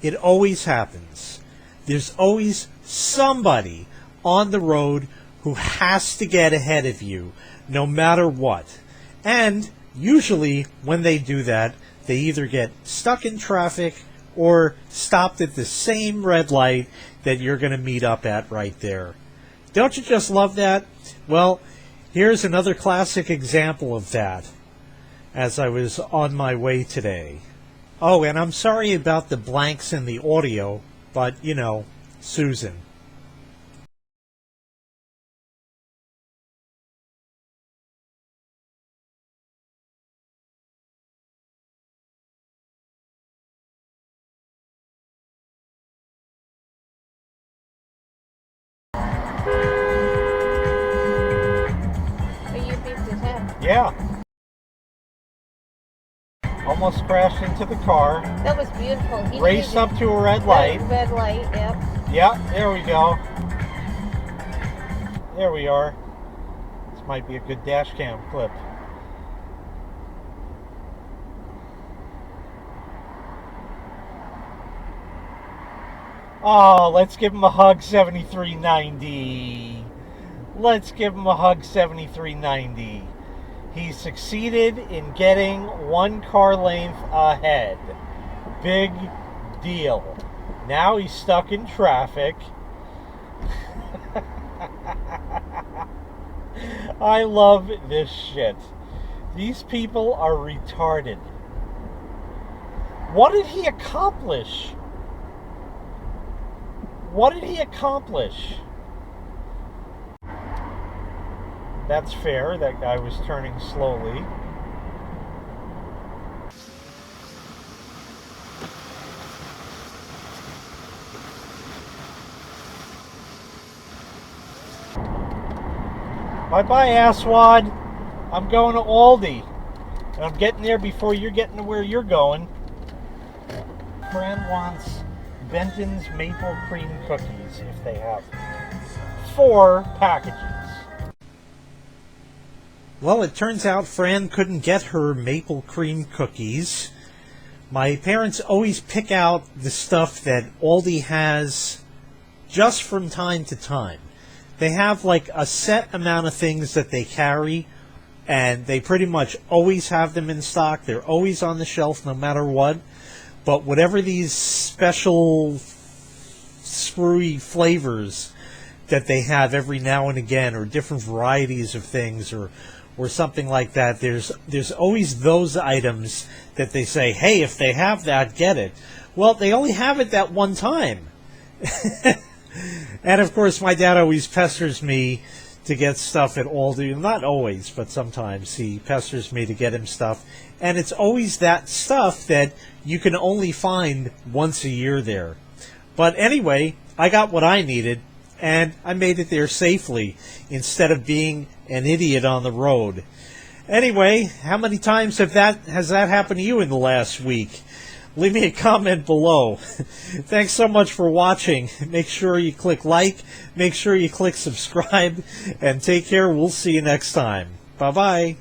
It always happens. There's always somebody on the road who has to get ahead of you, no matter what. And usually when they do that, they either get stuck in traffic or stopped at the same red light that you're going to meet up at right there. Don't you just love that? Well, here's another classic example of that as I was on my way today. Oh, and I'm sorry about the blanks in the audio, but, you know, Susan. So you beat his head. Yeah. Almost crashed into the car. That was beautiful. He Raced up to a red light. Red light, yep. Yeah, there we go. There we are. This might be a good dash cam clip. Oh, let's give him a hug 7390. Let's give him a hug 7390. He succeeded in getting one car length ahead. Big deal. Now he's stuck in traffic. I love this shit. These people are retarded. What did he accomplish? What did he accomplish? That's fair. That guy was turning slowly. Bye-bye, asswad. I'm going to Aldi. And I'm getting there before you're getting to where you're going. Friend wants Benton's maple cream cookies, if they have them. 4 packages. Well, it turns out Fran couldn't get her maple cream cookies. My parents always pick out the stuff that Aldi has just from time to time. They have like a set amount of things that they carry, and they pretty much always have them in stock. They're always on the shelf no matter what. But whatever these special screwy flavors that they have every now and again, or different varieties of things, or something like that, there's always those items that they say, hey, if they have that, get it. Well, they only have it that one time. And of course, my dad always pesters me to get stuff at Aldi. Not always, but sometimes he pesters me to get him stuff. And it's always that stuff that you can only find once a year there. But anyway, I got what I needed, and I made it there safely instead of being an idiot on the road. Anyway, how many times has that happened to you in the last week? Leave me a comment below. Thanks so much for watching. Make sure you click like, make sure you click subscribe, and take care. We'll see you next time. Bye-bye.